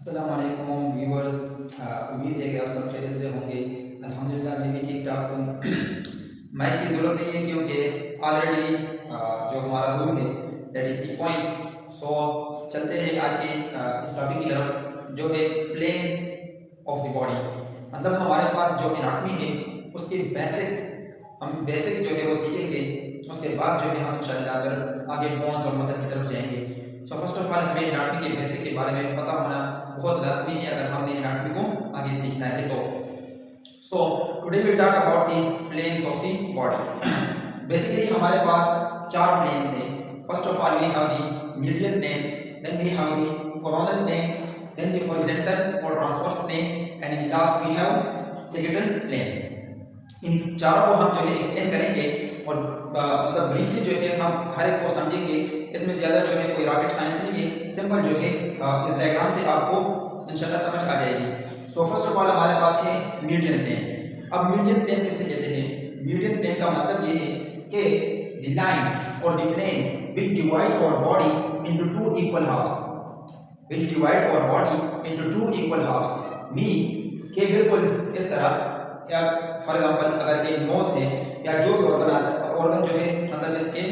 अस्सलाम वालेकुम व्यूअर्स। उम्मीद है कि आप सब खैरियत से होंगे। अल्हम्दुलिल्लाह मैं भी ठीक ठाक हूँ। माइक की ज़रूरत नहीं है क्योंकि ऑलरेडी जो हमारा रूम है दैट इज़ ई पॉइंट। सो चलते हैं आज के इस टॉपिक की तरफ जो है प्लेन्स ऑफ द बॉडी। मतलब हमारे पास जो एनाटॉमी है उसके बेसिक्स जो है वो सीखेंगे। उसके बाद जो है हम इंशाल्लाह फिर आगे बोन्स और मसल की तरफ जाएंगे। सो फर्स्ट ऑफ ऑल हमें एनाटॉमी के बेसिक के बारे में पता होना बहुत लाजमी है अगर हमने एनाटॉमी को आगे सीखना है तो। So today will talk about the planes of the body. Basically हमारे पास चार प्लेन्स हैं। First of all we have the median plane, then we have the coronal plane, then the horizontal और transverse plane and in last we have sagittal plane. इन चारों को हम जो है एक्सप्लेन करेंगे और मतलब ब्रीफली जो है हम हर एक को समझेंगे। इसमें ज़्यादा जो है कोई रॉकेट साइंस नहीं है, सिंपल जो है इस डायग्राम से आपको इंशाल्लाह समझ आ जाएगी। सो फर्स्ट ऑफ ऑल हमारे पास है मीडियन प्लेन। अब मीडियन प्लेन किसे कहते हैं? मीडियन प्लेन का मतलब ये है कि द लाइन और the plane which divide our body into two equal halves, which divide our body into two equal halves mean के बिल्कुल इस तरह, या फॉर एग्जांपल अगर एक नोज है या जो भी ऑर्गन जो है मतलब इसके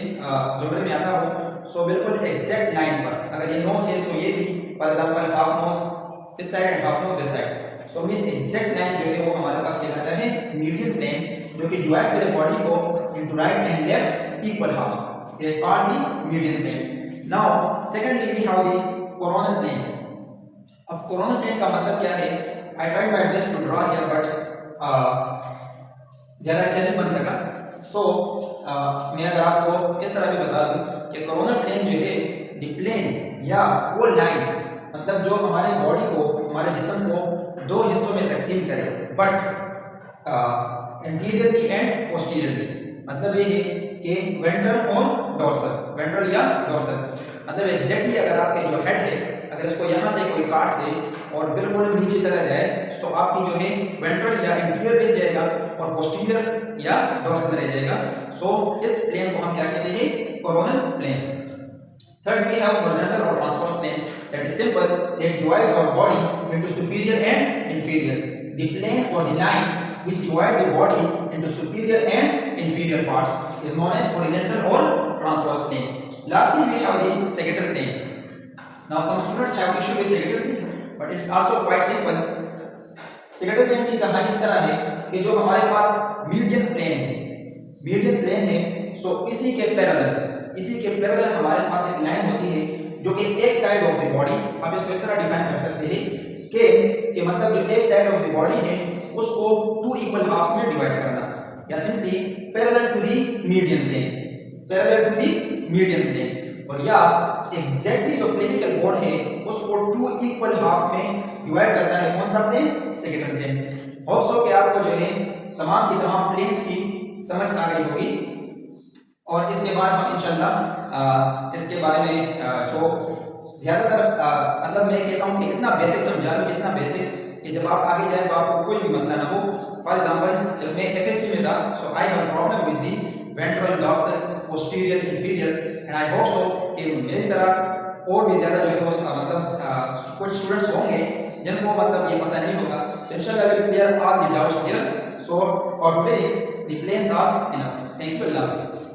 जुमरे में आता हो, सो बिल्कुल एग्जैक्ट लाइन पर अगर ये नोज है सो ये भी फॉर एग्जांपल हाफ नोज इस side and half nose this side, so mean exact line जो है वो हमारे पास कहलाता है मीडियन प्लेन, जो कि डिवाइड करे बॉडी को into right and left equal half. It is called the median plane. Now secondly we have the coronal plane. अब कोरोनल प्लेन का मतलब क्या है? I tried my best to draw here but ज़्यादा अच्छा नहीं बन सका। सो मैं अगर आपको इस तरह भी बता दूं कि कोरोनल प्लेन जो है द प्लेन या वो लाइन मतलब जो हमारे बॉडी को, हमारे जिस्म को दो हिस्सों में तकसीम करे, बट एंटीरियरली एंड पोस्टीरियरली। मतलब ये है कि वेंट्रल और डोर्सल, वेंट्रल या डोर्सल मतलब एग्जैक्टली अगर आपके जो हेड है अगर इसको यहाँ से कोई काट दे और बिल्कुल नीचे चला जाए, सो आपकी जो है वेंट्रल या इंटीरियर रह जाएगा और पोस्टीरियर या डोर्सल रह जाएगा। सो इस प्लेन को हम क्या कहते हैं? Coronal plane. Third we have horizontal और transverse plane, that is simple, they divide our body into superior and inferior. The plane और the line which divide the body into superior and inferior parts is known as horizontal or transverse plane. Lastly we have the sagittal plane. Now some students have issue with sagittal plane, but it is also quite simple. sagittal plane की कहानी इस तरह है कि जो हमारे पास median plane है, सो इसी के पैरेलल हमारे पास एक लाइन होती है जो कि एक साइड ऑफ द बॉडी, आप इसको इस तरह डिफाइन कर सकते हैं कि मतलब जो एक साइड ऑफ द बॉडी है उसको टू इक्वल हाफ्स में डिवाइड करना, या simply parallel to the median plane, और या एग्जैक्टली जो क्लिनिकल बोन है उसको टू इक्वल हाफ्स में डिवाइड करता है। कौन सा plane? Sagittal plane. Hope so कि आपको जो है तमाम की तमाम प्लेन्स की समझ आ गई होगी, और इसके बाद हम इंशाल्लाह इसके बारे में जो ज़्यादातर मतलब मैं कहता हूँ कि इतना बेसिक समझा लूँ, इतना बेसिक कि जब आप आगे जाए तो आपको कोई भी मसला ना हो। फॉर एग्जांपल जब मैं एफएससी में था, so I have problem with the ventral, dorsal, posterior, inferior, and I hope so कि मेरी तरह और भी ज़्यादा जो है वो मतलब कुछ स्टूडेंट्स होंगे जिनको मतलब ये पता नहीं होगा। सो इंशाल्लाह we will clear all the doubts here. So for today the planes are enough. Thank you. अल्लाह हाफिज़।